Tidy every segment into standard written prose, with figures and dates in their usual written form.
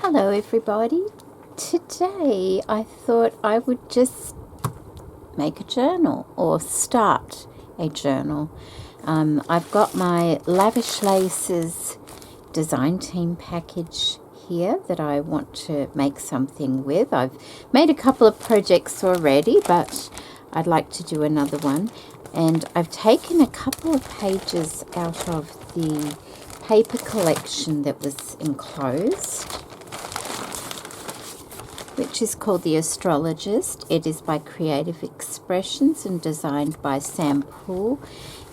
Hello everybody. Today I thought I would just make a journal or start a journal. I've got my Lavish Laces design team package here that I want to make something with. I've made a couple of projects already, but I'd like to do another one. And I've taken a couple of pages out of the paper collection that was enclosed, which is called The Astrologist. It is by Creative Expressions and designed by Sam Poole.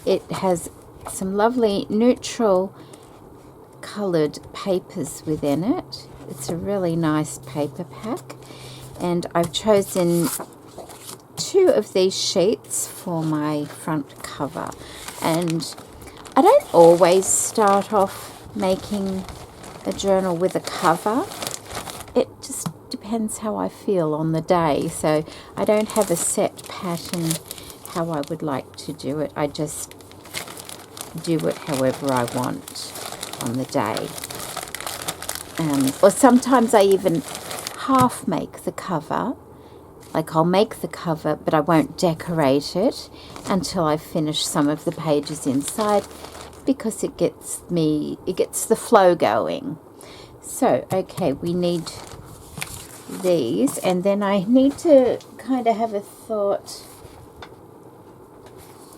It has some lovely neutral coloured papers within it. It's a really nice paper pack, and I've chosen 2 of these sheets for my front cover. And I don't always start off making a journal with a cover. It just depends how I feel on the day, so I don't have a set pattern how I would like to do it. I just do it however I want on the day. Or sometimes I even half make the cover. Like, I'll make the cover, but I won't decorate it until I finish some of the pages inside, because it gets the flow going. So, okay, we need these, and then I need to kind of have a thought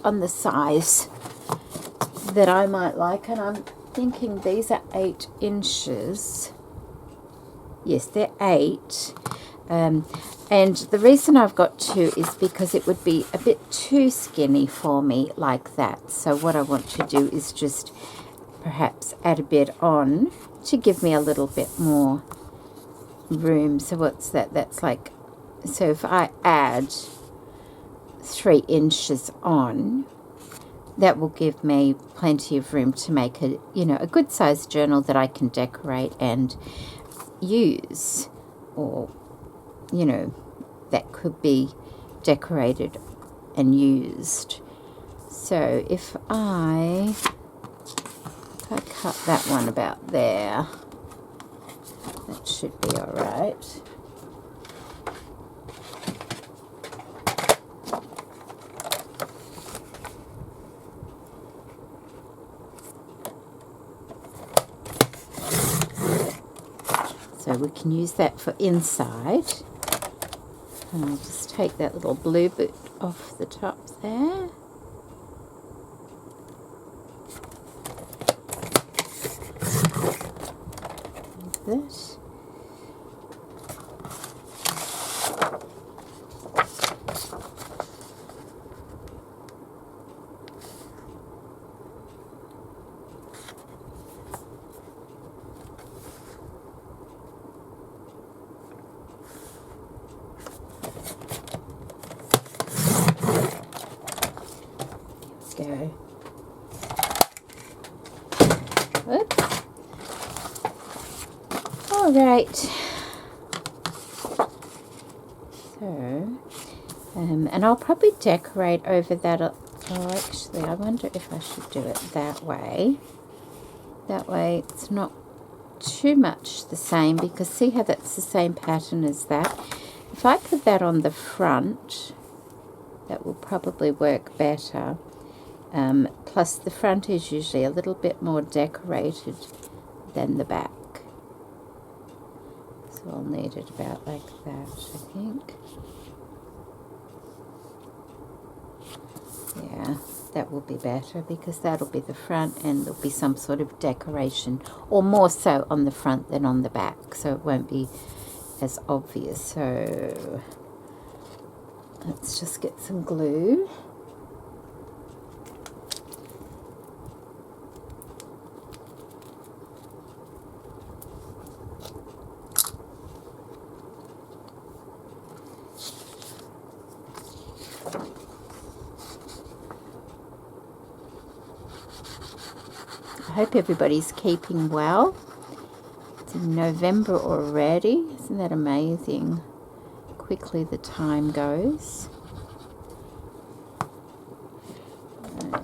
on the size that I might like, and I'm thinking these are 8 inches. Yes, they're 8. And the reason I've got 2 is because it would be a bit too skinny for me like that. So what I want to do is just perhaps add a bit on to give me a little bit more room. So what's that? That's like, so if I add 3 inches on, that will give me plenty of room to make a good sized journal that I can decorate and use, or that could be decorated and used. So if I cut that one about there, that should be all right. So we can use that for inside. And I'll just take that little blue bit off the top there. Like this. Go. Oops. All right. So, and I'll probably decorate over that. Oh, actually, I wonder if I should do it that way. That way, it's not too much the same, because see how that's the same pattern as that. If I put that on the front, that will probably work better. Plus the front is usually a little bit more decorated than the back. So I'll need it about like that, I think. Yeah, that will be better, because that'll be the front and there'll be some sort of decoration, or more so on the front than on the back, so it won't be as obvious. So let's just get some glue. I hope everybody's keeping well. It's in November already. Isn't that amazing? Quickly the time goes. Right.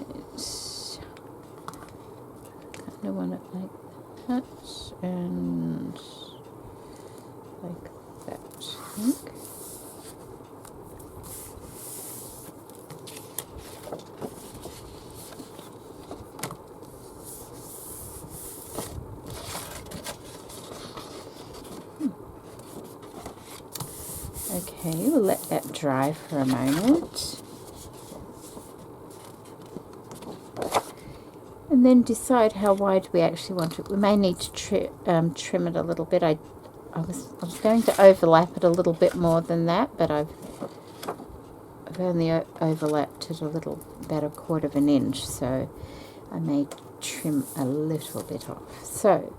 Kind of want it like that, and like that, I think. Okay, we'll let that dry for a moment. And then decide how wide we actually want it. We may need to trim it a little bit. I was going to overlap it a little bit more than that, but I've only overlapped it a little, about 1/4 of an inch, so I may trim a little bit off. So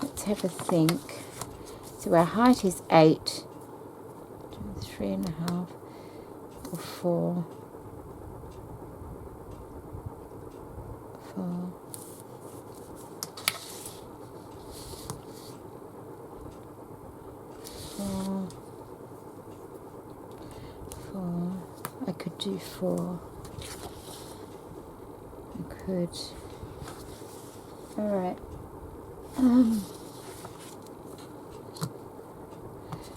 let's have a think. So our height is 8, 3.5 or 4. 4. I could do 4. I could. All right.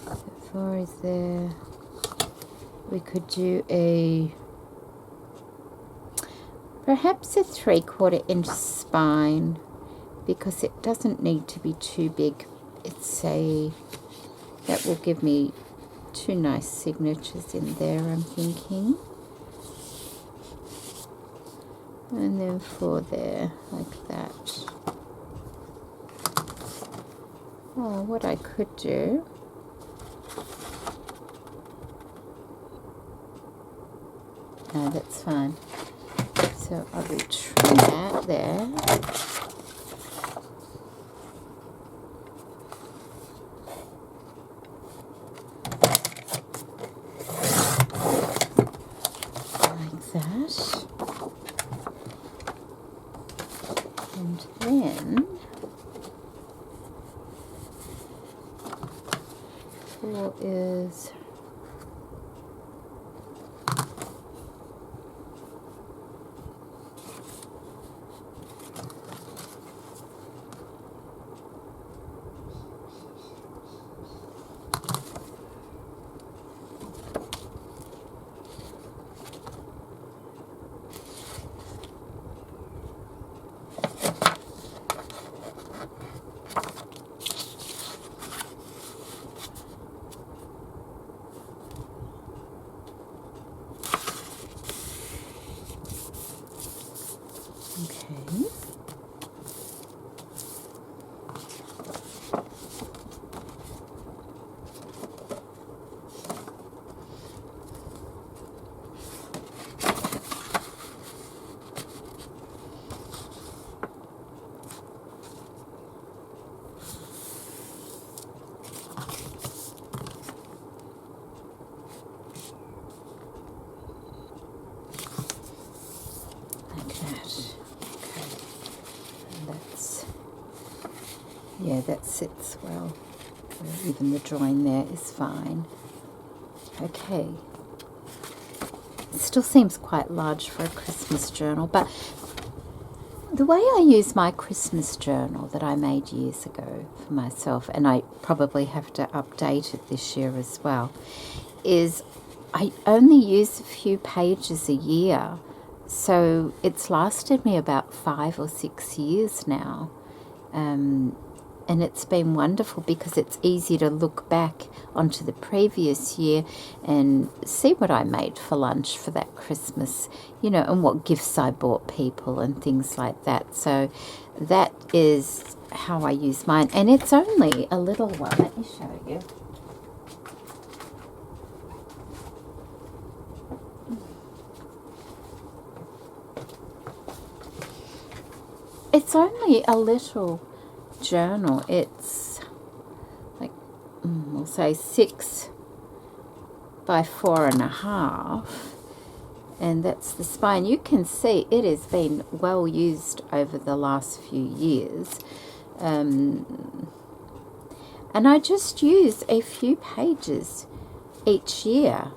So 4 is there. We could do perhaps a 3/4 inch spine, because it doesn't need to be too big. That will give me 2 nice signatures in there, I'm thinking. And then 4 there, like that. Oh, what I could do, no, that's fine. So I will trim that there. Like that. And then 4 is okay. Yeah, that sits well. Even the join there is fine. Okay. It still seems quite large for a Christmas journal, but the way I use my Christmas journal that I made years ago for myself, and I probably have to update it this year as well, is I only use a few pages a year. So it's lasted me about 5 or 6 years now. And it's been wonderful because it's easy to look back onto the previous year and see what I made for lunch for that Christmas, you know, and what gifts I bought people and things like that. So that is how I use mine. And it's only a little one. Let me show you. It's only a little journal. It's like, we'll say 6 by 4.5, and that's the spine. You can see it has been well used over the last few years, and I just use a few pages each year,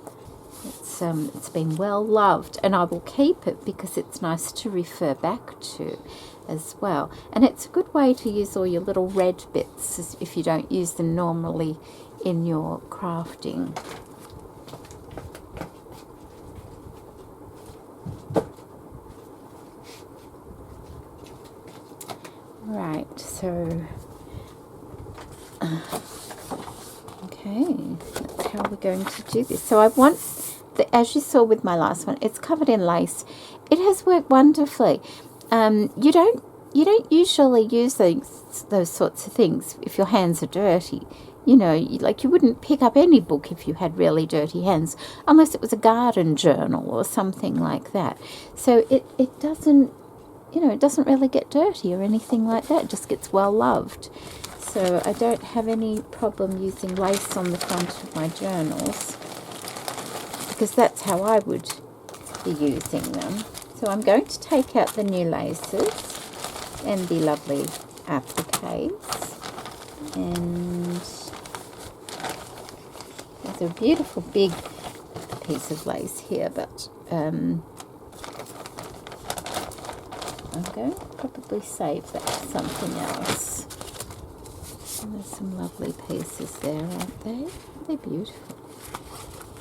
It's been well loved, and I will keep it because it's nice to refer back to as well. And it's a good way to use all your little red bits if you don't use them normally in your crafting. Right, so okay, that's how we're going to do this. So I want, as you saw with my last one, it's covered in lace. It has worked wonderfully. You don't usually use those sorts of things if your hands are dirty. You know, like you wouldn't pick up any book if you had really dirty hands, unless it was a garden journal or something like that. So it doesn't, you know, it doesn't really get dirty or anything like that. It just gets well loved. So I don't have any problem using lace on the front of my journals, because that's how I would be using them. So I'm going to take out the new laces and the lovely appliques. And there's a beautiful big piece of lace here, but I'm going to probably save that for something else. And there's some lovely pieces there, aren't they? They're beautiful.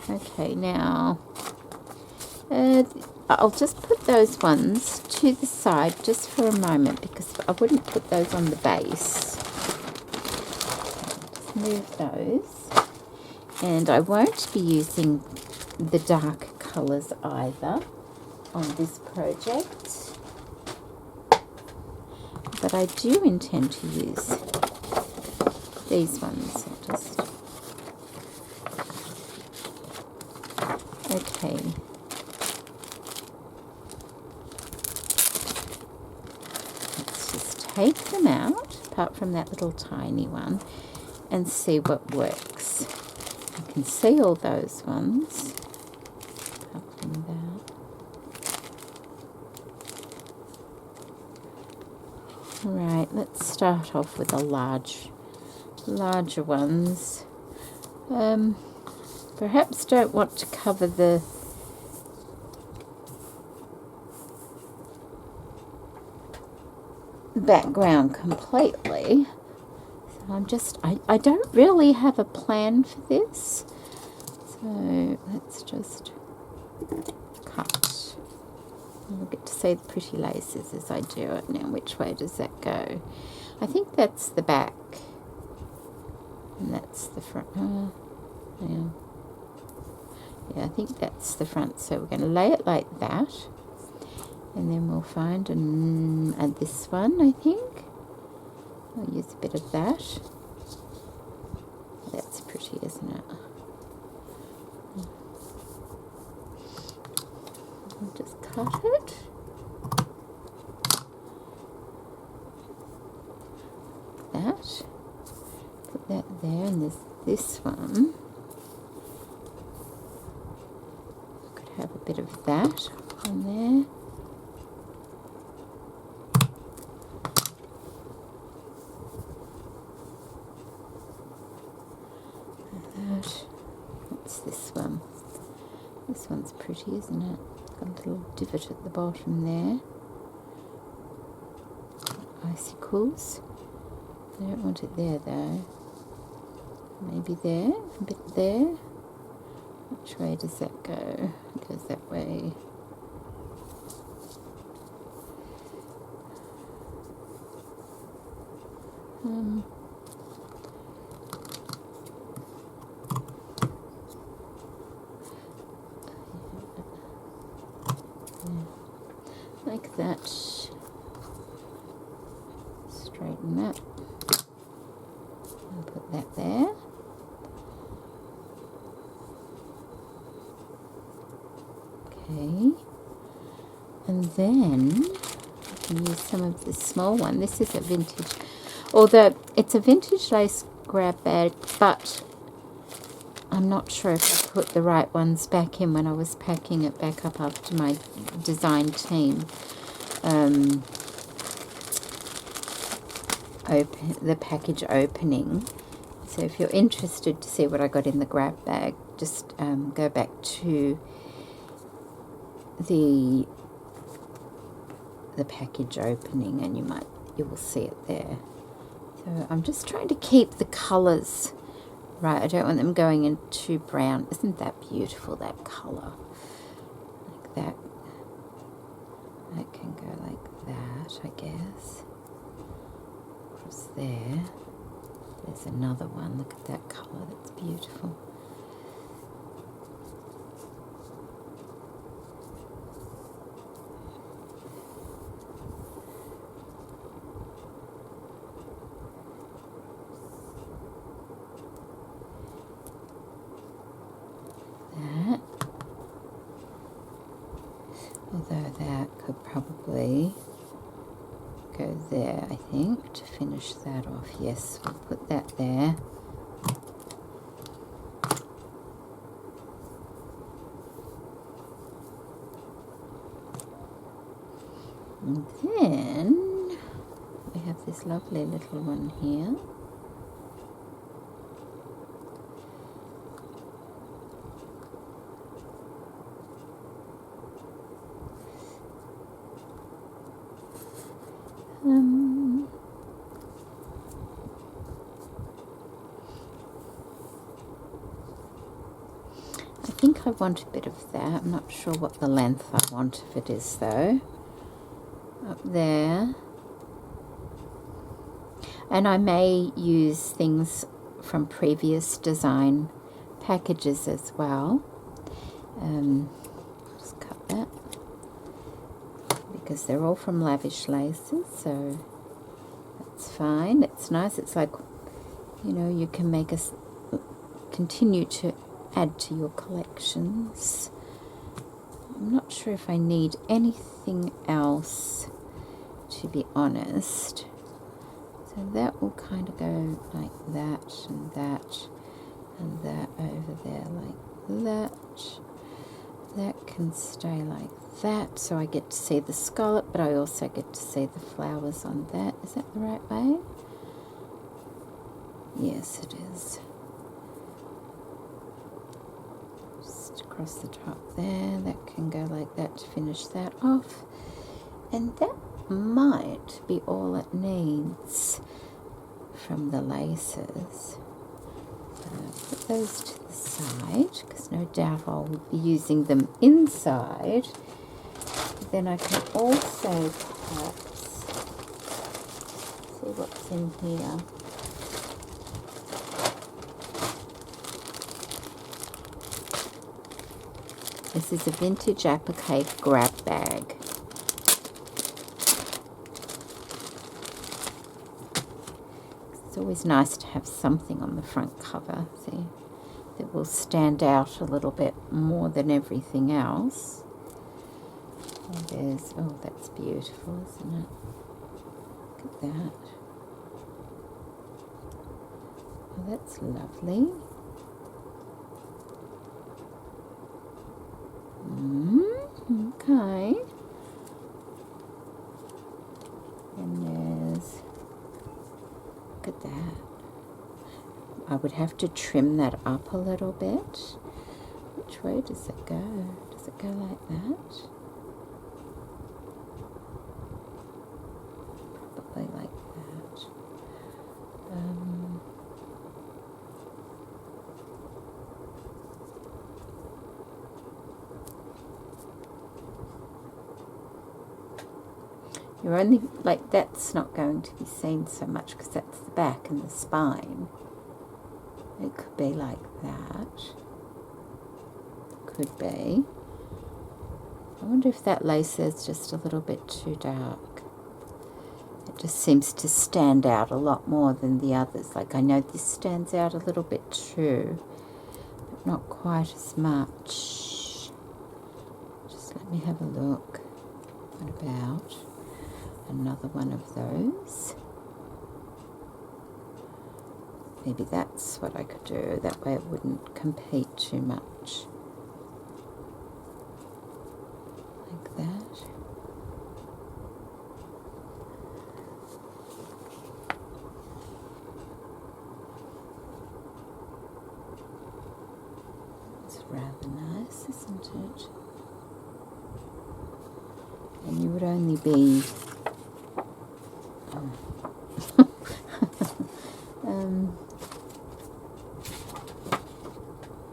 Okay, now I'll just put those ones to the side just for a moment, because I wouldn't put those on the base. Just move those. And I won't be using the dark colours either on this project, but I do intend to use these ones. I'll just, okay. Let's just take them out, apart from that little tiny one, and see what works. I can see all those ones. Apart from that. Right, let's start off with the larger ones. Perhaps don't want to cover the background completely. So I don't really have a plan for this. So let's just cut. You'll get to see the pretty laces as I do it. Now, which way does that go? I think that's the back. And that's the front. Yeah. Yeah, I think that's the front. So we're going to lay it like that. And then we'll find and this one, I think. I'll use a bit of that. That's pretty, isn't it? I'll just cut it. That. Put that there, and there's this one. Could have a bit of that on there. What's this one? This one's pretty, isn't it? Got a little divot at the bottom there. Icicles. I don't want it there though. Maybe there, a bit there. Which way does that go? It goes that way. Like that. Straighten that. I'll put that there. Okay. And then I can use some of this small one. This is a vintage, although it's a vintage lace grab bag, but I'm not sure if I put the right ones back in when I was packing it back up after my design team the package opening. So if you're interested to see what I got in the grab bag, just go back to the package opening and you will see it there. So I'm just trying to keep the colours right. I don't want them going into brown. Isn't that beautiful, that colour? Like that. That can go like that, I guess. Across there. There's another one. Look at that colour. That's beautiful. That. Although that could probably go there, I think, to finish that off. Yes, we'll put that there. And then we have this lovely little one here. I think I want a bit of that. I'm not sure what the length I want of it is though. Up there. And I may use things from previous design packages as well. Just cut that. Because they're all from Lavish laces, so that's fine. It's nice. It's like, you know, you can make us continue to add to your collections. I'm not sure if I need anything else, to be honest. So that will kind of go like that and that and that over there like that. That can stay like that, so I get to see the scallop, but I also get to see the flowers on that. Is that the right way? Yes, it is. Across the top there, that can go like that to finish that off, and that might be all it needs from the laces. Put those to the side because no doubt I'll be using them inside. But then I can also perhaps see what's in here. This is a vintage applique grab bag. It's always nice to have something on the front cover, see, that will stand out a little bit more than everything else. And there's, oh, that's beautiful, isn't it? Look at that. Oh, that's lovely. Okay. And there's, look at that. I would have to trim that up a little bit. Which way does it go? Does it go like that? Probably like that. You're only, like, that's not going to be seen so much because that's the back and the spine. It could be like that. Could be. I wonder if that lace is just a little bit too dark. It just seems to stand out a lot more than the others. Like, I know this stands out a little bit too, but not quite as much. Just let me have a look. What about another one of those? Maybe that's what I could do. That way it wouldn't compete too much. Like that. rather nice, isn't it? And you would only be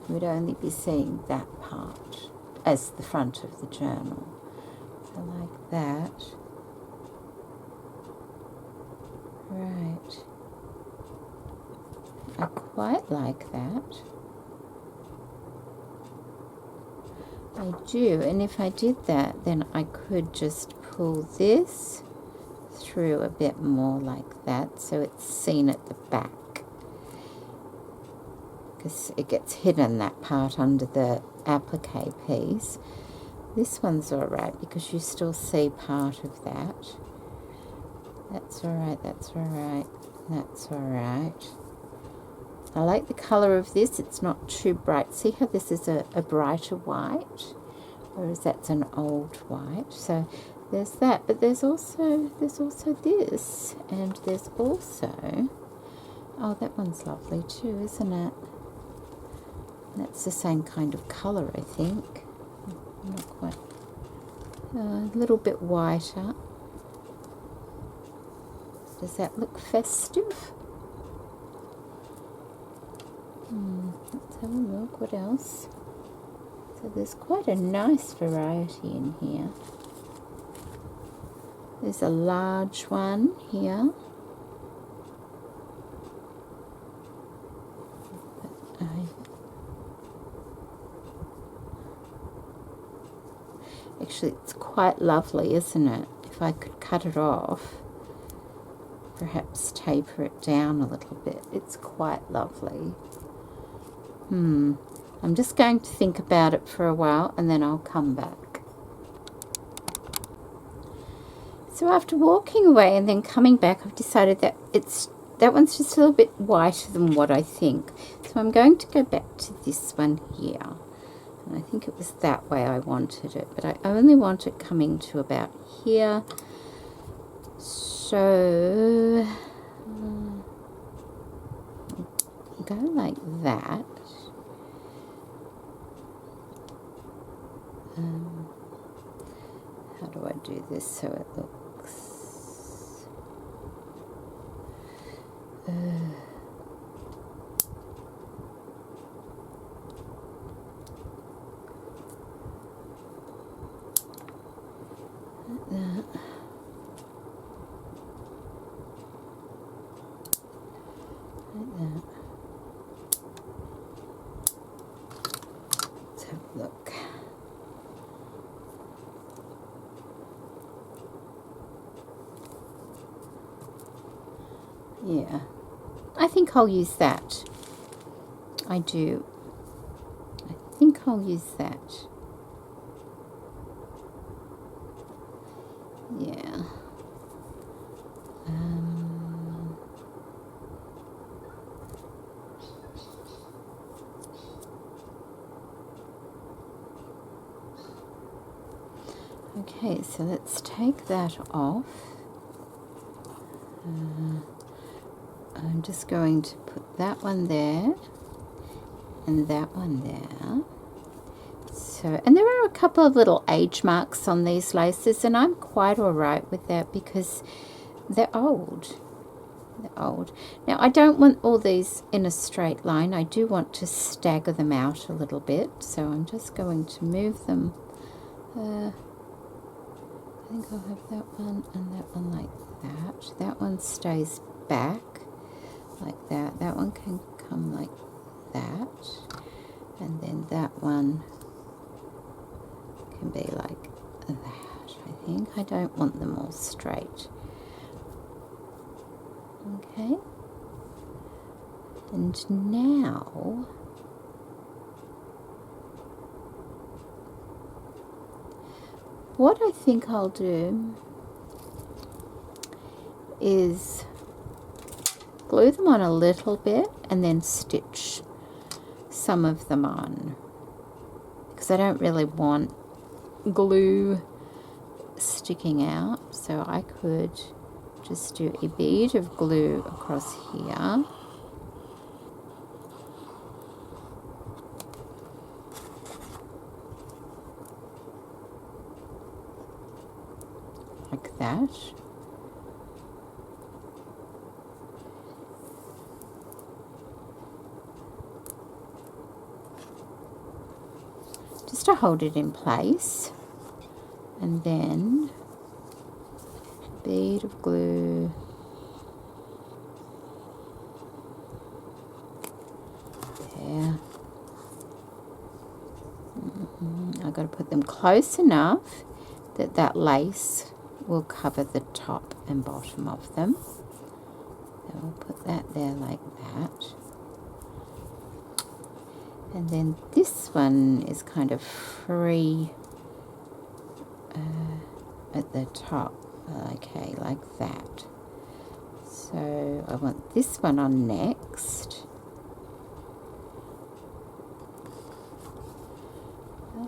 you would only be seeing that part as the front of the journal. So like that. Right. I quite like that. I do, and if I did that, then I could just pull this through a bit more like that, so it's seen at the back. Because it gets hidden, that part under the applique piece. This one's alright because you still see part of that. That's alright, that's alright, that's alright. I like the colour of this, it's not too bright. See how this is a brighter white, whereas that's an old white. So there's that, but there's also this, and there's also, oh, that one's lovely too, isn't it? That's the same kind of colour, I think. Not quite. A little bit whiter. Does that look festive? Let's have a look. What else? So there's quite a nice variety in here. There's a large one here. Actually, it's quite lovely, isn't it? If I could cut it off, perhaps taper it down a little bit. It's quite lovely. I'm just going to think about it for a while and then I'll come back. So after walking away and then coming back, I've decided that that one's just a little bit whiter than what I think. So I'm going to go back to this one here. And I think it was that way I wanted it, but I only want it coming to about here. So go like that. How do I do this so it looks like that. Like that. Let's have a look. Yeah, I think I'll use that. I do. I think I'll use that. Yeah. Okay, so let's take that off. I'm just going to put that one there and that one there. So, and there are a couple of little age marks on these laces, and I'm quite all right with that because they're old. They're old. Now, I don't want all these in a straight line. I do want to stagger them out a little bit, so I'm just going to move them. I think I'll have that one and that one like that. That one stays back like that. That one can come like that. And then that one can be like that, I think. I don't want them all straight. Okay. And now what I think I'll do is glue them on a little bit and then stitch some of them on, because I don't really want glue sticking out. So I could just do a bead of glue across here. like that. Just to hold it in place, and then a bead of glue there. I've got to put them close enough that that lace will cover the top and bottom of them. And we'll put that there like that. And then this one is kind of free at the top, okay, like that. So I want this one on next.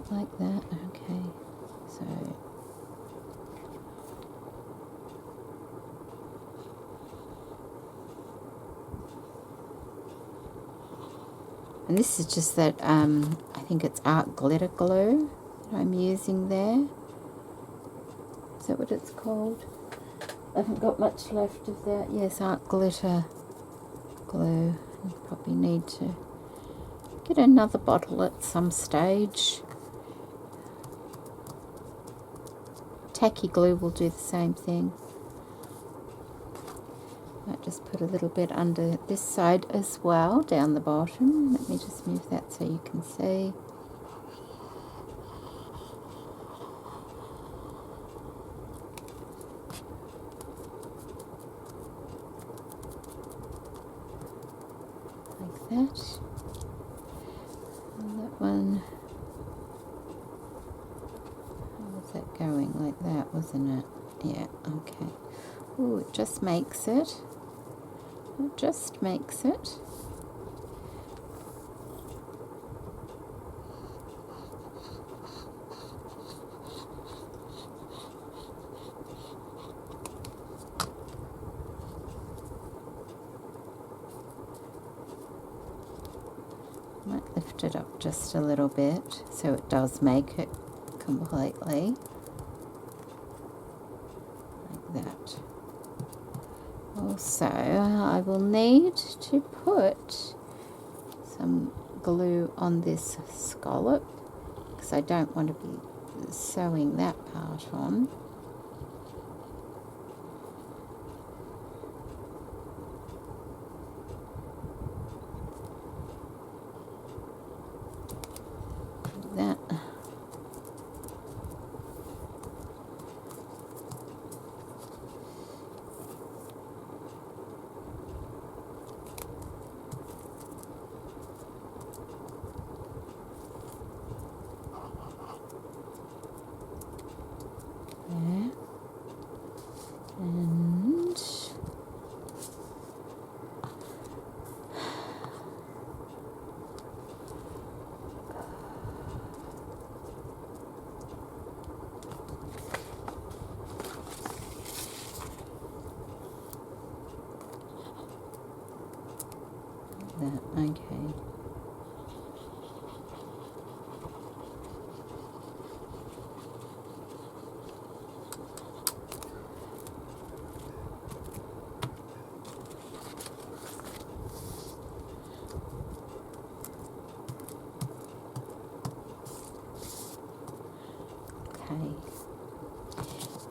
Like that, okay. So and this is just that I think it's art glitter glue that I'm using there. Is that what it's called? I haven't got much left of that. Yes, art glitter glue. I probably need to get another bottle at some stage. Tacky glue will do the same thing. Might just put a little bit under this side as well, down the bottom. Let me just move that so you can see. Like that. And that one. That going like that, wasn't it? Yeah, okay. Oh, it just makes it. It just makes it. Might lift it up just a little bit so it does make it completely like that. Also, I will need to put some glue on this scallop because I don't want to be sewing that part on. Like that. And that, okay.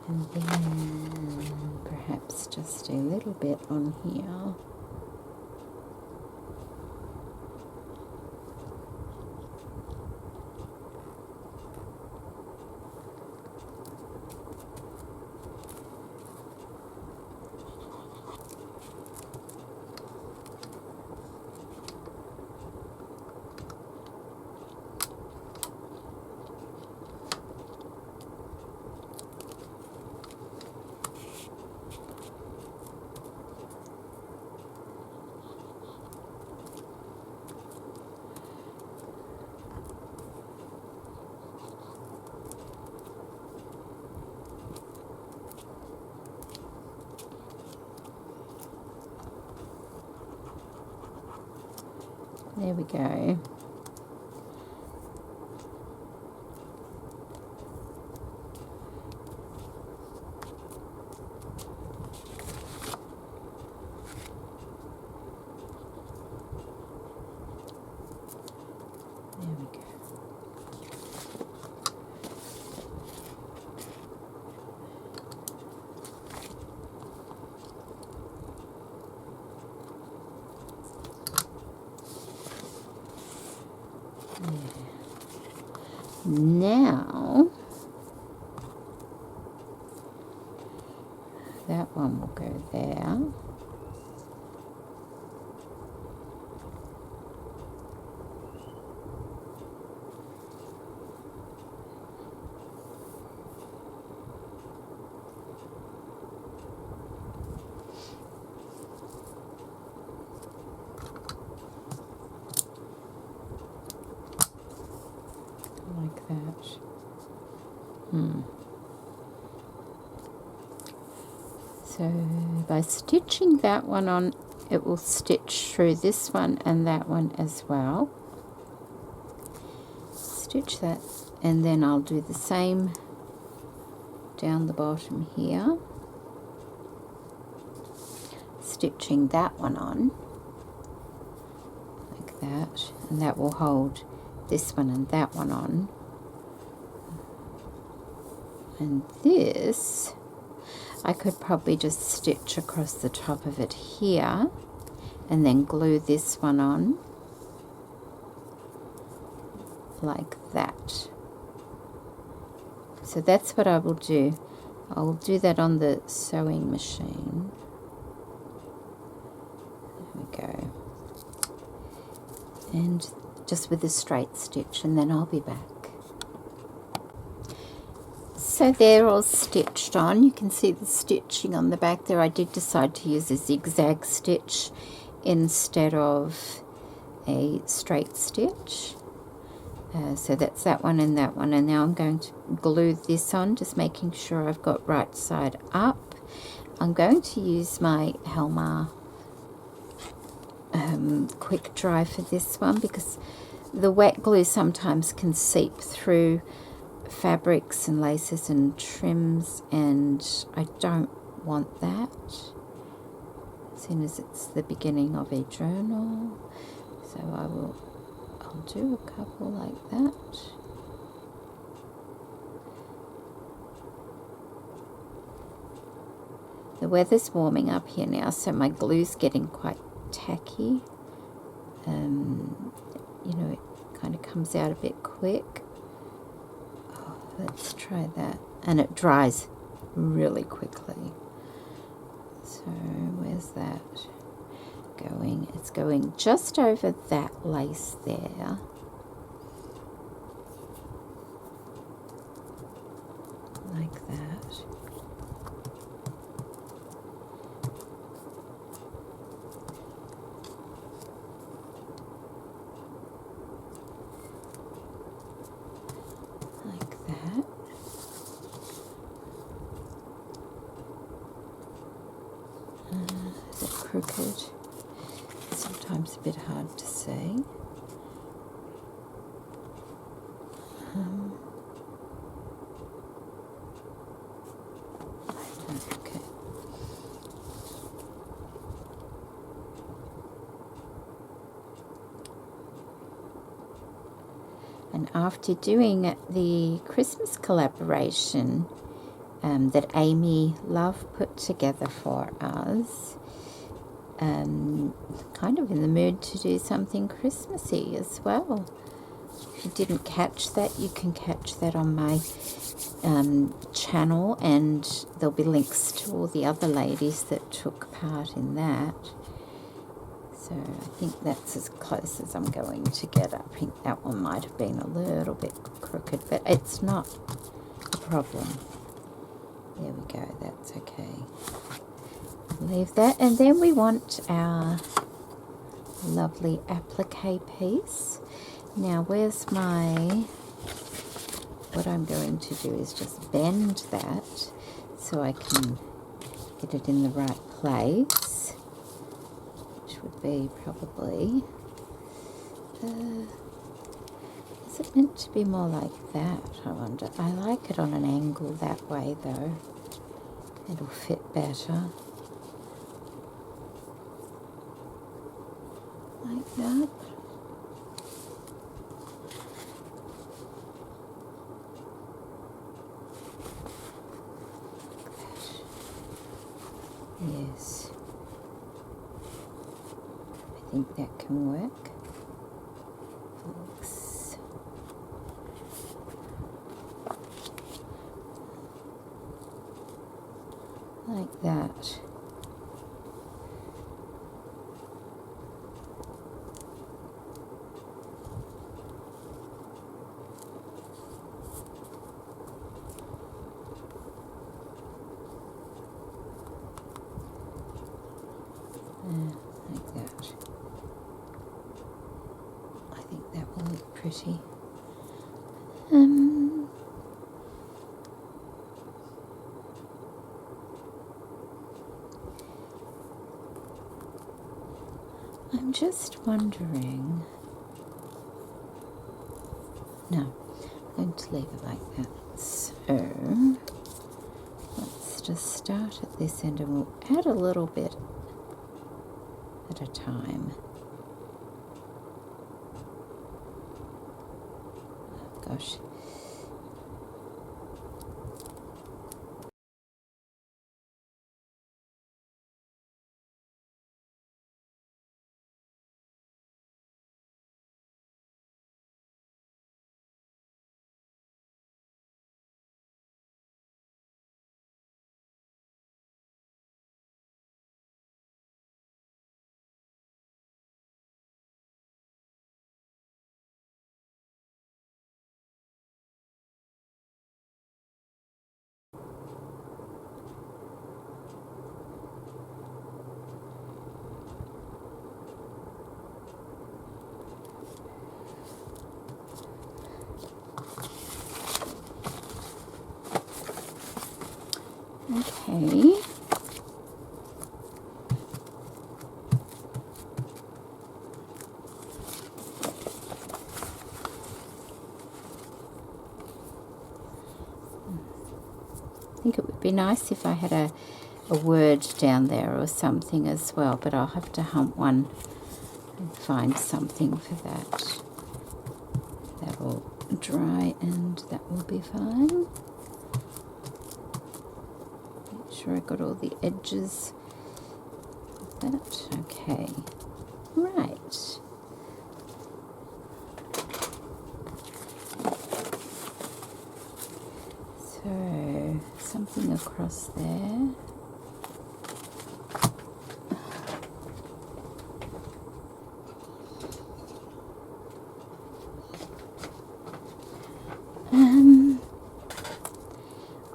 And then perhaps just a little bit on here. There we go. Now that one will go there. Like that. So by stitching that one on, it will stitch through this one and that one as well. Stitch that, and then I'll do the same down the bottom here, stitching that one on like that, and that will hold this one and that one on. And this I could probably just stitch across the top of it here and then glue this one on like that. So that's what I will do. I will do that on the sewing machine. There we go. And just with a straight stitch, and then I'll be back. So they're all stitched on. You can see the stitching on the back there. I did decide to use a zigzag stitch instead of a straight stitch. So that's that one and that one. And now I'm going to glue this on, just making sure I've got right side up. I'm going to use my Helma quick dry for this one, because the wet glue sometimes can seep through fabrics and laces and trims, and I don't want that, seeing as it's the beginning of a journal. So I'll do a couple like that. The weather's warming up here now, so my glue's getting quite tacky. You know, it kind of comes out a bit quick. Oh, let's try that. And it dries really quickly. So where's that going? It's going just over that lace there. Like that. Like that. Is it crooked? Sometimes a bit hard to see. Okay. And after doing the Christmas collaboration that Amy Love put together for us, kind of in the mood to do something Christmassy as well. If you didn't catch that, you can catch that on my channel, and there'll be links to all the other ladies that took part in that. So I think that's as close as I'm going to get. I think that one might have been a little bit crooked, but it's not a problem. There we go, that's okay. Leave that, and then we want our lovely applique piece. Now where's my, what I'm going to do is just bend that so I can get it in the right place, which would be probably, is it meant to be more like that, I wonder? I like it on an angle that way though, it'll fit better. Like that. Yes, I think that can work. Looks like that. Like that. I think that will look pretty. I'm just wondering. No, I'm going to leave it like that. So let's just start at this end and we'll add a little bit at a time. Oh, gosh. Okay. I think it would be nice if I had a word down there or something as well, but I'll have to hunt one and find something for that. That will dry and that will be fine. Make sure I got all the edges of that. Okay, right. So something across there.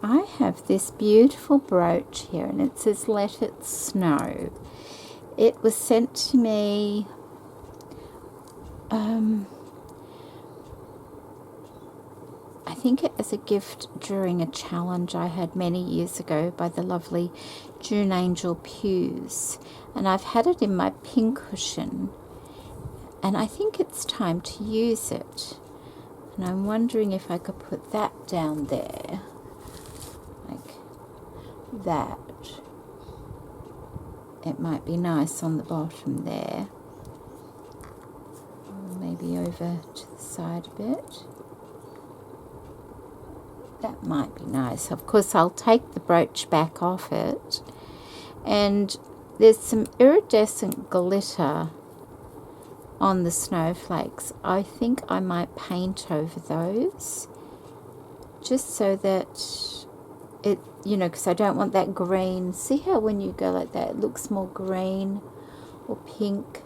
I have this beautiful brooch here and it says "Let It Snow." It was sent to me I think it as a gift during a challenge I had many years ago by the lovely June Angel Pews, and I've had it in my pincushion and I think it's time to use it, and I'm wondering if I could put that down there like that. It might be nice on the bottom there, or maybe over to the side a bit. That might be nice. Of course, I'll take the brooch back off it. And there's some iridescent glitter on the snowflakes. I think I might paint over those, just so that it, you know, because I don't want that green. See how when you go like that, it looks more green or pink?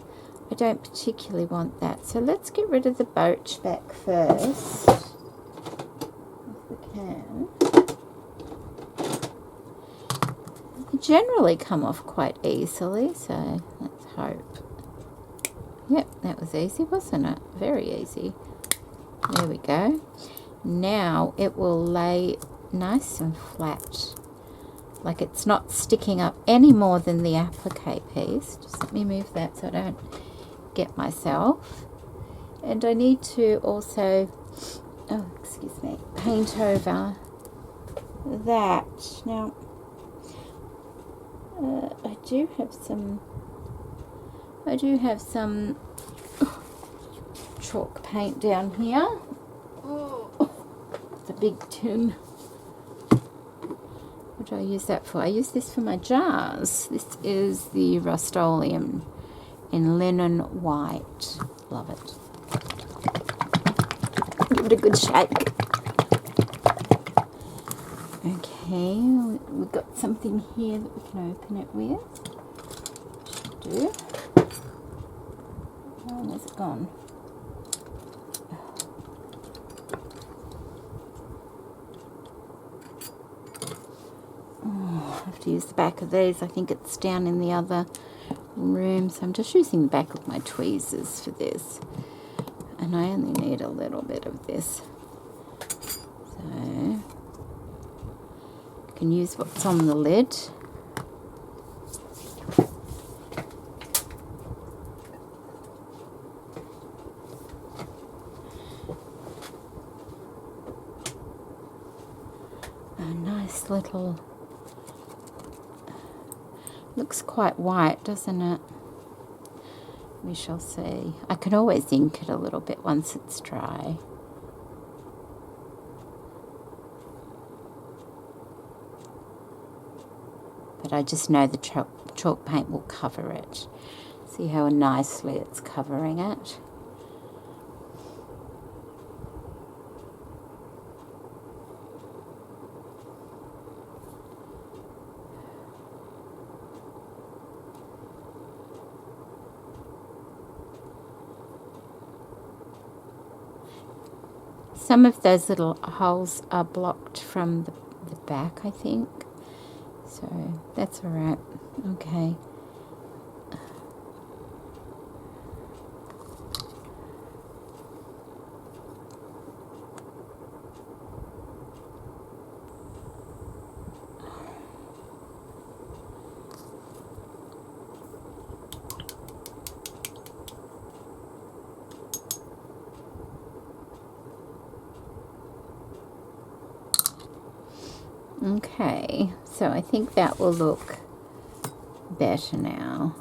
I don't particularly want that. So let's get rid of the brooch back first. Can. They generally come off quite easily, so let's hope. Yep, that was easy, wasn't it? Very easy. There we go. Now it will lay nice and flat, like it's not sticking up any more than the applique piece. Just let me move that so I don't get myself. And I need to also, oh, excuse me, paint over that. Now, I do have some chalk paint down here. Oh, the big tin. What do I use that for? I use this for my jars. This is the Rust-Oleum in linen white. Love it. Give it a good shake. Okay, we've got something here that we can open it with. Should do. Oh, where's it gone? Oh, I have to use the back of these. I think it's down in the other room, so I'm just using the back of my tweezers for this. And I only need a little bit of this. So, you can use what's on the lid. A nice little, looks quite white, doesn't it? We shall see. I can always ink it a little bit once it's dry. But I just know the chalk paint will cover it. See how nicely it's covering it? Some of those little holes are blocked from the back, I think. So that's all right. Okay. Okay, so I think that will look better now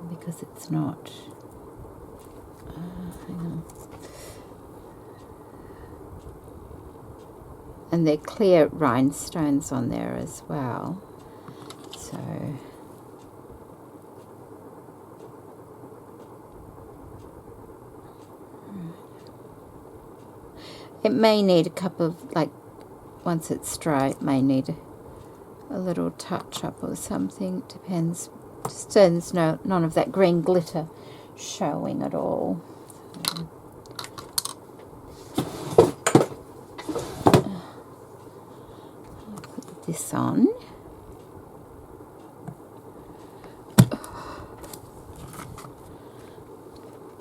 because it's not, hang on. And they're clear rhinestones on there as well, so it may need a couple of, like, once it's dry, it may need a little touch up or something. Depends. Just so there's none of that green glitter showing at all. I'll put this on.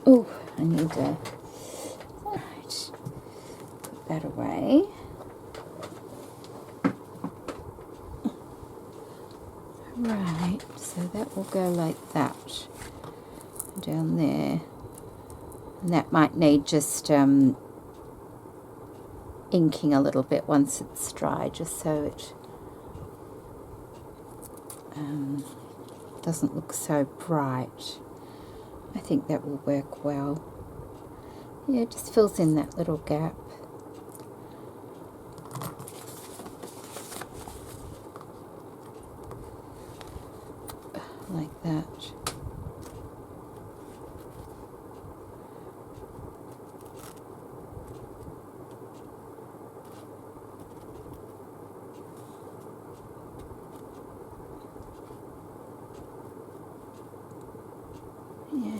Oh, I need to. Right, put that away. Right, so that will go like that down there, and that might need just inking a little bit once it's dry, just so it doesn't look so bright. I think that will work well. Yeah, it just fills in that little gap. Like that. Yeah.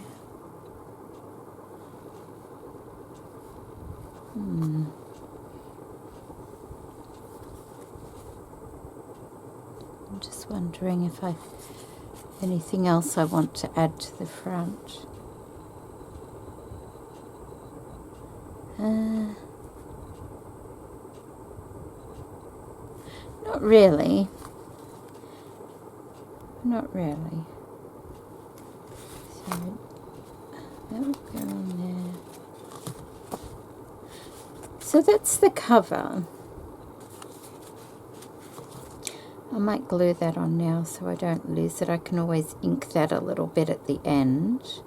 I'm just wondering if anything else I want to add to the front. Not really. Not really. So that will go on there. So that's the cover. I might glue that on now so I don't lose it. I can always ink that a little bit at the end.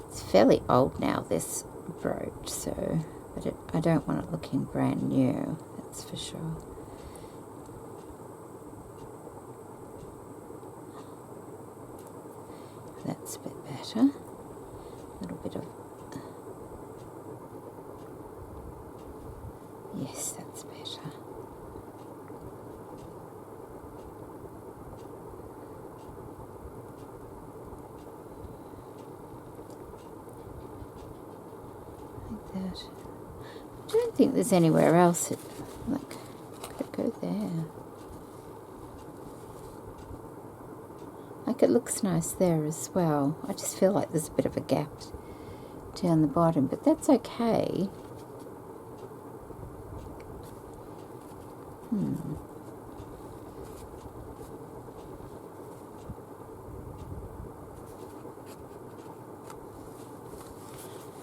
It's fairly old now, this brooch, so but I don't want it looking brand new, that's for sure. That's a bit better. A little bit of... Yes, that's better. Like that. I don't think there's anywhere else it, like, could go there. Like, it looks nice there as well. I just feel like there's a bit of a gap down the bottom, but that's okay.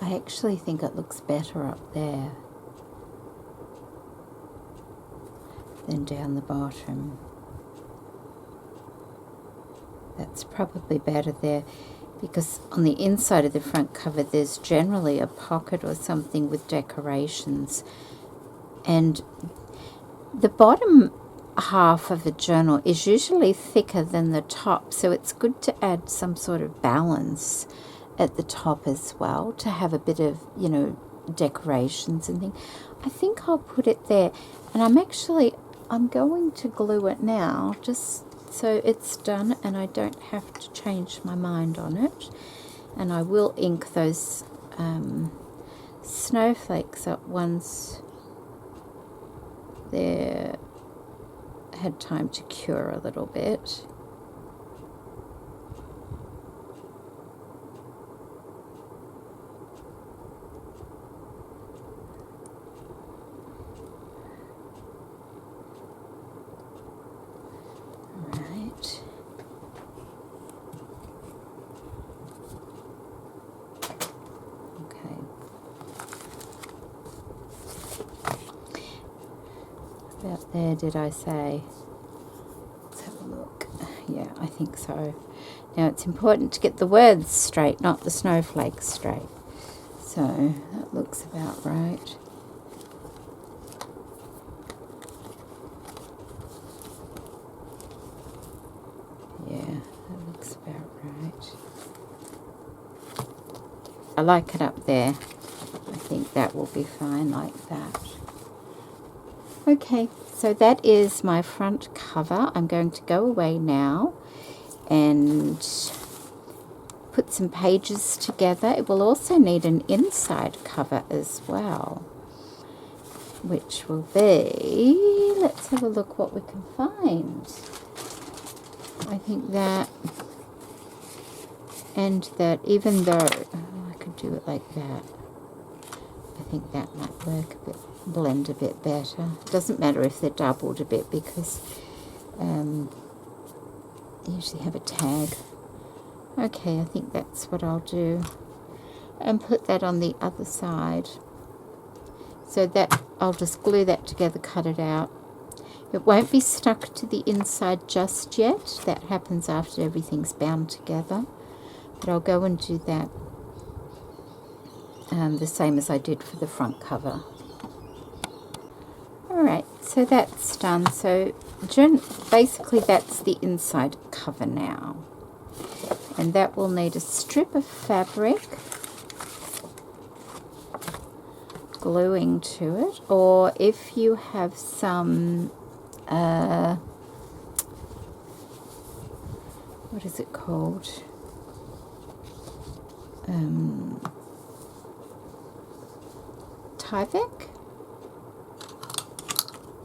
I actually think it looks better up there than down the bottom. That's probably better there, because on the inside of the front cover there's generally a pocket or something with decorations, and the bottom half of a journal is usually thicker than the top, so it's good to add some sort of balance at the top as well, to have a bit of, you know, decorations and things. I think I'll put it there, and I'm going to glue it now just so it's done and I don't have to change my mind on it. And I will ink those snowflakes up once they're had time to cure a little bit. About there, did I say? Let's have a look. Yeah, I think so. Now it's important to get the words straight, not the snowflakes straight. So that looks about right. Yeah, that looks about right. I like it up there. I think that will be fine like that. Okay, so that is my front cover. I'm going to go away now and put some pages together. It will also need an inside cover as well, which will be, let's have a look what we can find. I think that, and that, even though I could do it like that, I think that might work a bit, blend a bit better. It doesn't matter if they're doubled a bit, because you usually have a tag. Okay, I think that's what I'll do, and put that on the other side. So that I'll just glue that together, cut it out. It won't be stuck to the inside just yet. That happens after everything's bound together. But I'll go and do that the same as I did for the front cover. Alright, so that's done. So basically that's the inside cover now. And that will need a strip of fabric gluing to it, or if you have some what is it called, Tyvek,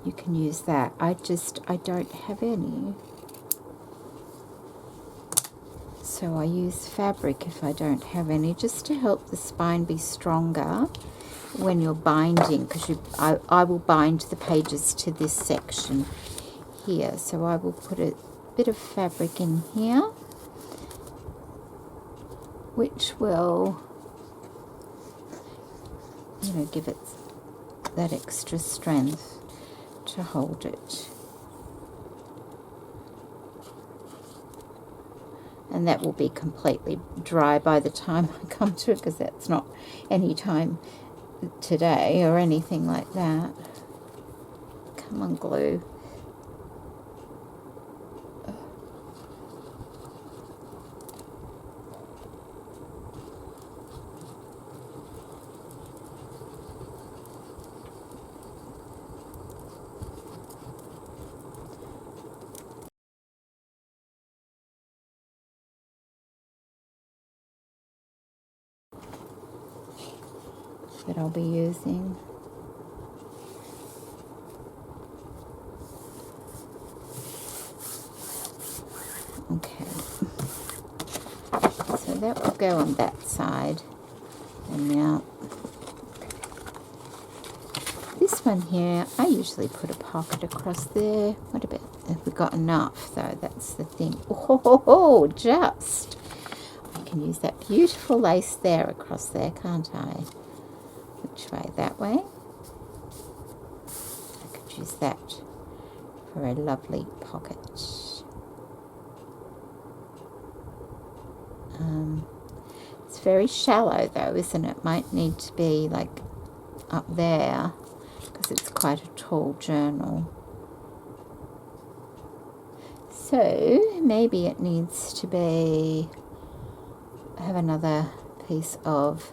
you can use that. I don't have any, so I use fabric if I don't have any, just to help the spine be stronger when you're binding, because I will bind the pages to this section here. So I will put a bit of fabric in here, which will, you know, give it that extra strength to hold it. And that will be completely dry by the time I come to it, because that's not any time today or anything like that. Come on, glue. that I'll be using. Okay, so that will go on that side. And now this one here, I usually put a pocket across there. What about if we got enough though? That's the thing. Oh, just. I can use that beautiful lace there across there, can't I? Which way? That way? I could use that for a lovely pocket. It's very shallow though, isn't it? Might need to be like up there because it's quite a tall journal. So maybe it needs to be, have another piece of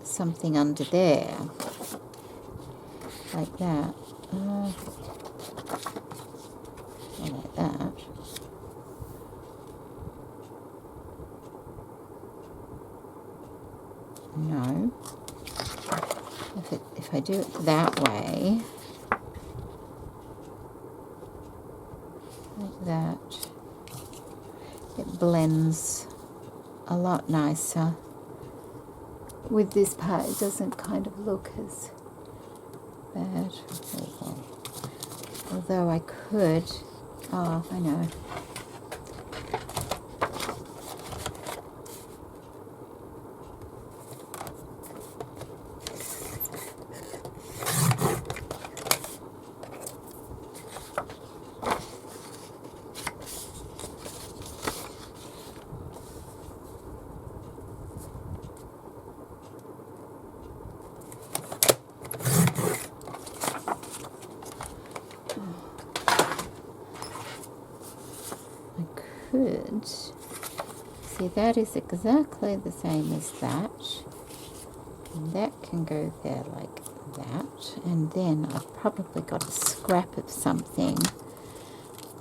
something under there, like that. Like that. No. If I do it that way, like that, it blends a lot nicer. With this part, it doesn't kind of look as bad. Although I could, oh, I know. See, that is exactly the same as that, and that can go there like that, and then I've probably got a scrap of something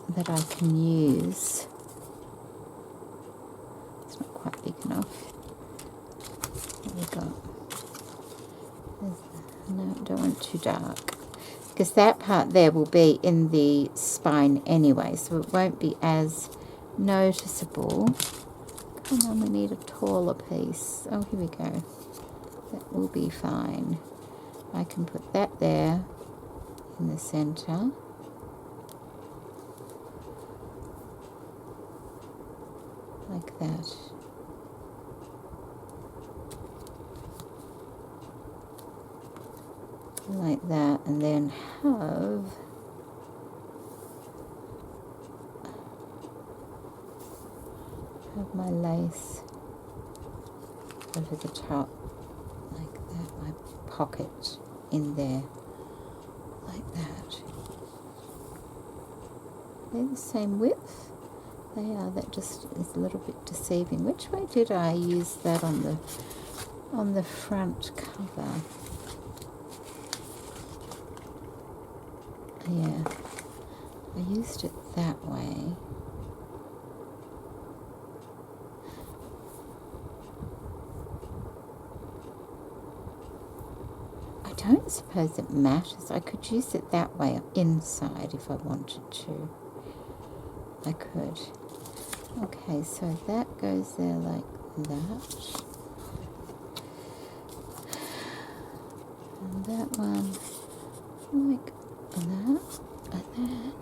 that I can use. It's not quite big enough. What have we got? No, I don't want it too dark, because that part there will be in the spine anyway, so it won't be as noticeable. Come on, we need a taller piece. Oh, here we go. That will be fine. I can put that there in the center. Like that. Like that, and then have my lace over the top, like that, my pocket in there, like that. They're the same width. They are. That just is a little bit deceiving. Which way did I use that on the front cover? Yeah, I used it that way. I don't suppose it matters. I could use it that way inside if I wanted to. I could. Okay, so that goes there like that. And that one like that. And then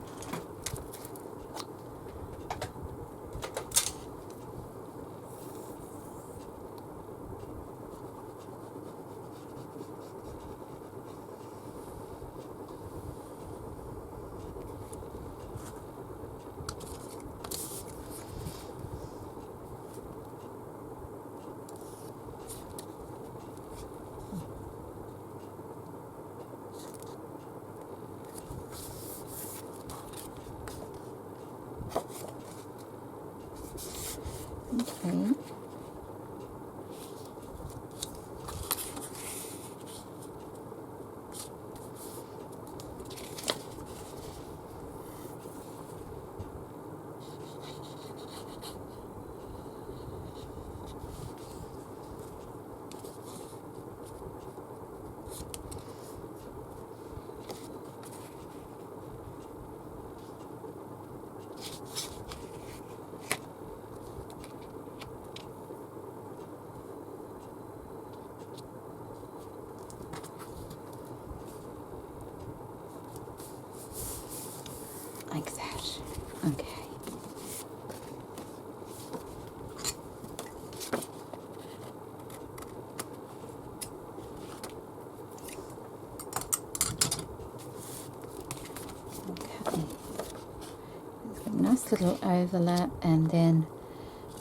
little overlap, and then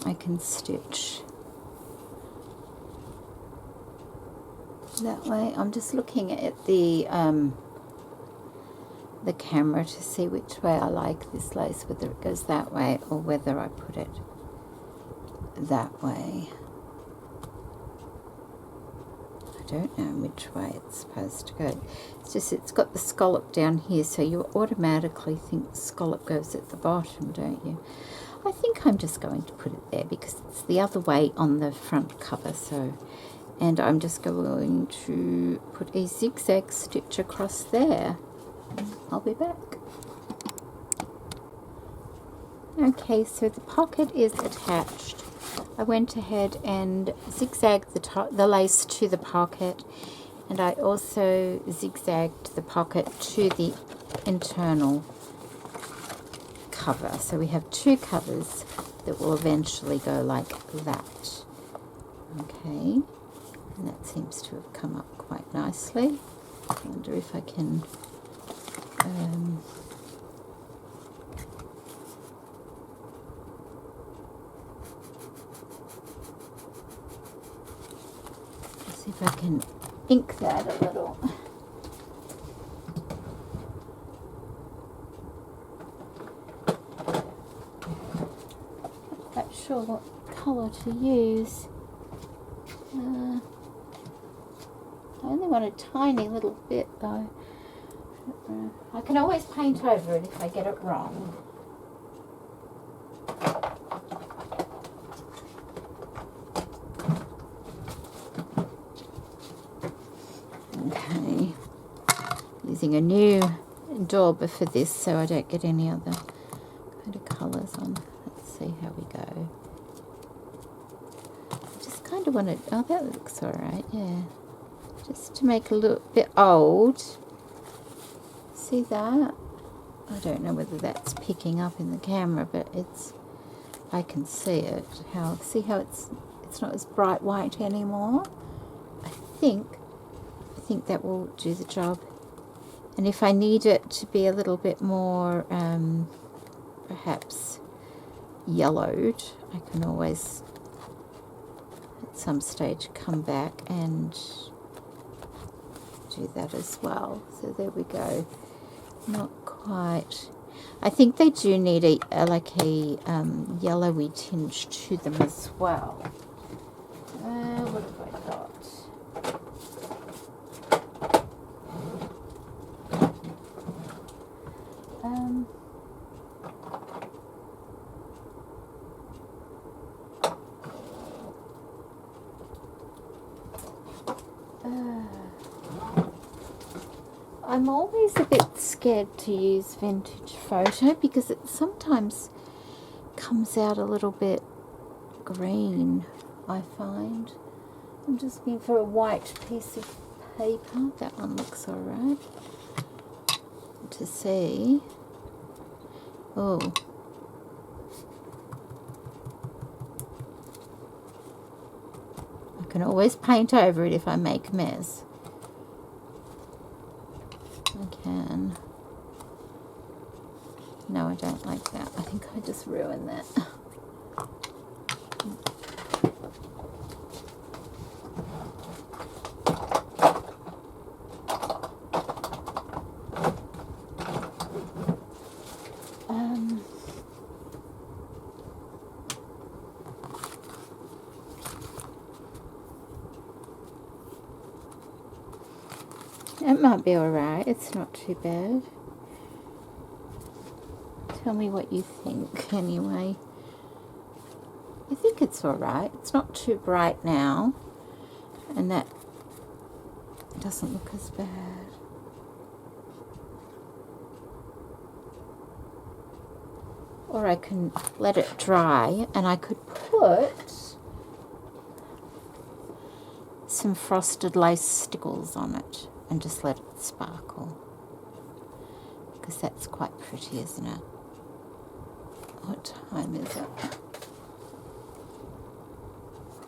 I can stitch that way. I'm just looking at the camera to see which way I like this lace, whether it goes that way or whether I put it that way. I don't know which way it's supposed to go. It's just it's got the scallop down here, so you automatically think the scallop goes at the bottom, don't you? I think I'm just going to put it there because it's the other way on the front cover. So, and I'm just going to put a zigzag stitch across there. I'll be back. Okay, so the pocket is attached. I went ahead and zigzagged the lace to the pocket, and I also zigzagged the pocket to the internal cover. So we have two covers that will eventually go like that. Okay, and that seems to have come up quite nicely. I wonder if I can see if I can ink that a little. Not quite sure what colour to use. I only want a tiny little bit though. I can always paint over it if I get it wrong. Okay, using a new dauber for this so I don't get any other kind of colours on. Let's see how we go. I just kind of want to, oh, that looks alright, yeah. Just to make it a little bit old. See that? I don't know whether that's picking up in the camera, but it's, I can see it. See how it's not as bright white anymore? I think that will do the job. And if I need it to be a little bit more perhaps yellowed, I can always at some stage come back and do that as well. So there we go. Not quite. I think they do need a yellowy tinge to them as well. What have I got? I'm always a bit scared to use vintage photo because it sometimes comes out a little bit green, I find. I'm just looking for a white piece of paper. That one looks alright to see. Oh. I can always paint over it if I make a mess. I can. No, I don't like that. I think I just ruined that. It might be alright, it's not too bad. Tell me what you think anyway. I think it's alright, it's not too bright now, and that doesn't look as bad. Or I can let it dry and I could put some frosted lace stickles on it and just let it sparkle, because that's quite pretty, isn't it? What time is it?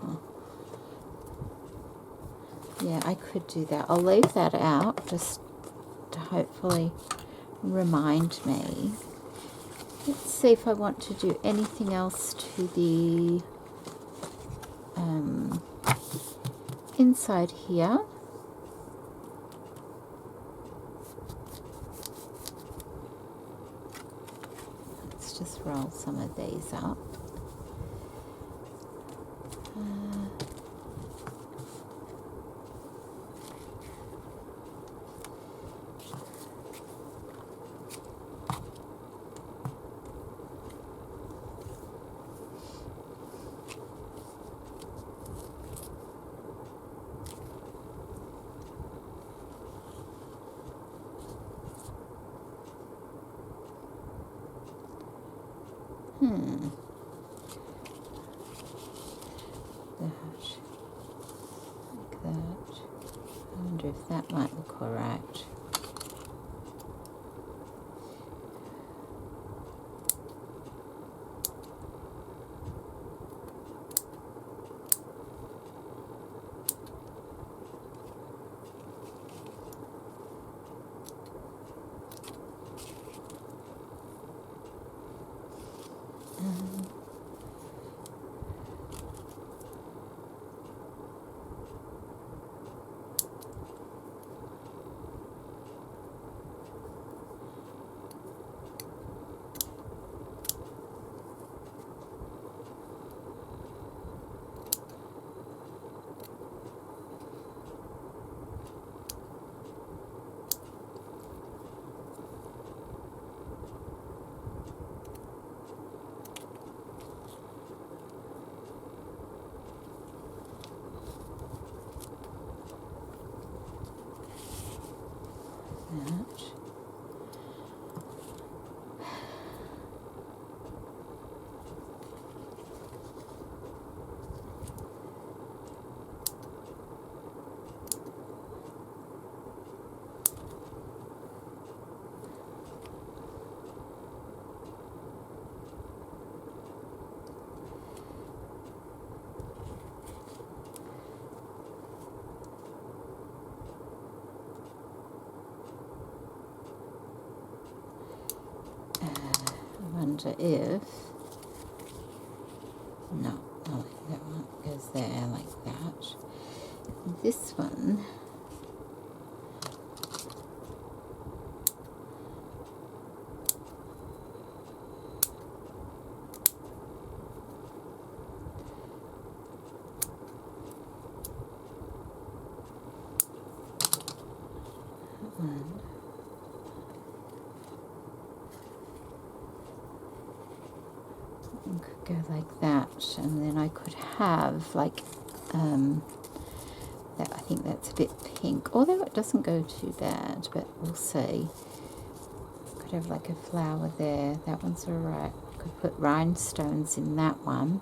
Oh. Yeah, I could do that. I'll leave that out just to hopefully remind me. Let's see if I want to do anything else to the inside here. Let's just roll some of these up. Like that. I wonder if that might look alright. Wonder if no, that one goes there like that. This one could go like that, and then I could have like that. I think that's a bit pink, although it doesn't go too bad, but we'll see. Could have like a flower there. That one's alright. Could put rhinestones in that one.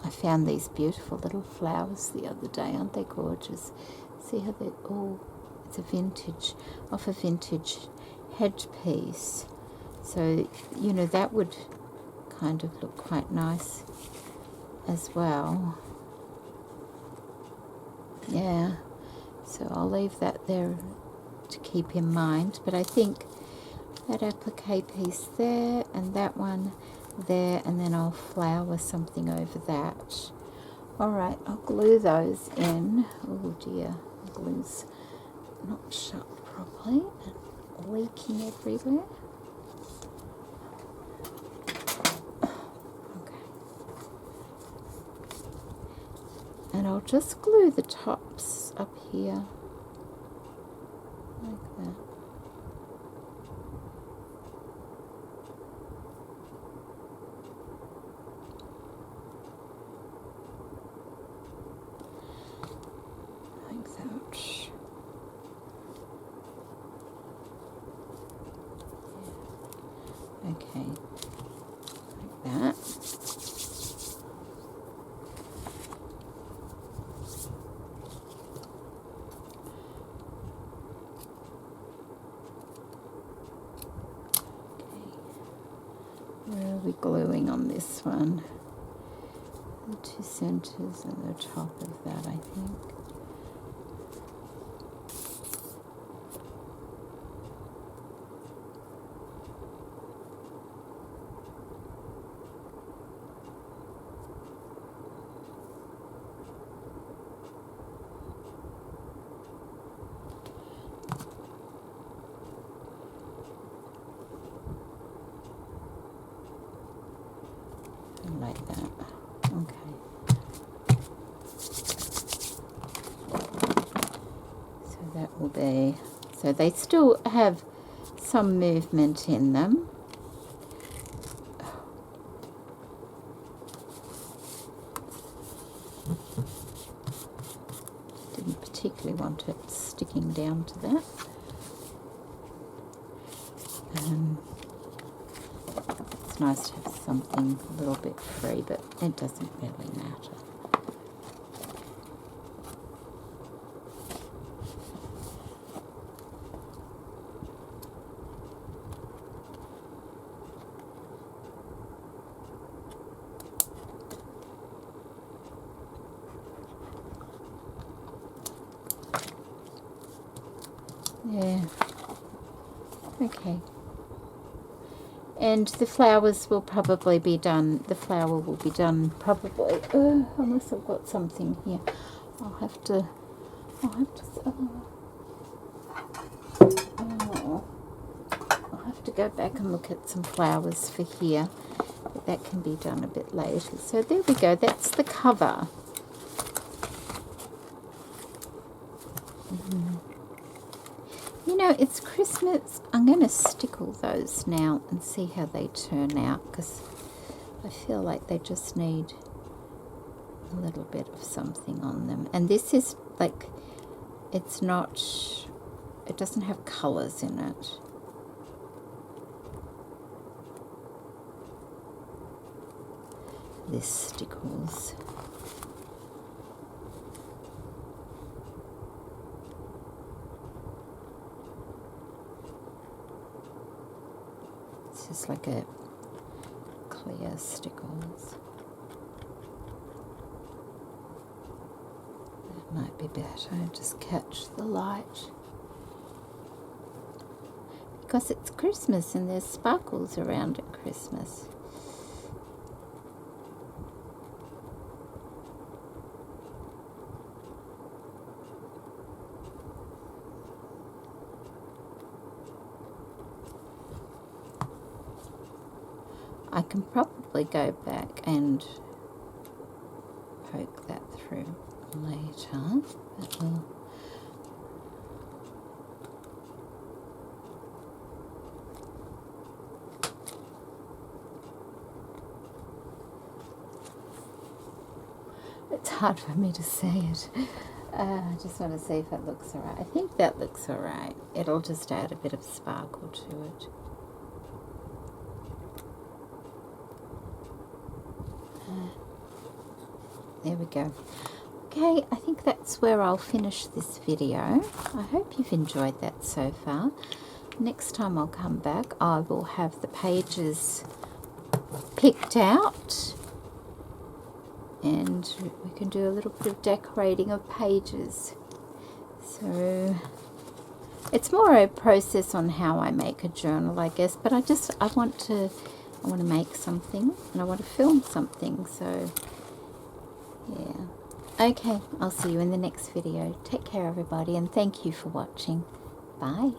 I found these beautiful little flowers the other day. Aren't they gorgeous? See how they it's a vintage, off a vintage headpiece. So, you know, that would kind of look quite nice as well. Yeah, so I'll leave that there to keep in mind. But I think that applique piece there and that one there, and then I'll flower something over that. Alright, I'll glue those in. Oh dear, the glue's not shut properly and leaking everywhere. And I'll just glue the tops up here, like that. Like that. Yeah. Okay, like that. Where are we gluing on this one? The two centers and the top of that, I think. will be. So they still have some movement in them. Didn't particularly want it sticking down to that. It's nice to have something a little bit free, but it doesn't really matter. Yeah. Okay. And the flowers will probably be done, the flower will be done probably, unless I've got something here. I'll have to go back and look at some flowers for here. But that can be done a bit later. So there we go, that's the cover. You know, it's Christmas. I'm going to stickle those now and see how they turn out, because I feel like they just need a little bit of something on them. And this is like, it's not, it doesn't have colours in it. This stickles. It's just like a clear stickles. That might be better, just catch the light. Because it's Christmas and there's sparkles around at Christmas. I can probably go back and poke that through later, but we'll it's hard for me to say it. I just want to see if it looks alright. I think that looks alright. It'll just add a bit of sparkle to it. There we go. Okay, I think that's where I'll finish this video. I hope you've enjoyed that so far. Next time I'll come back, I will have the pages picked out, and we can do a little bit of decorating of pages. So it's more a process on how I make a journal, I guess, but I want to make something and I want to film something, so yeah. Okay, I'll see you in the next video. Take care, everybody, and thank you for watching. Bye.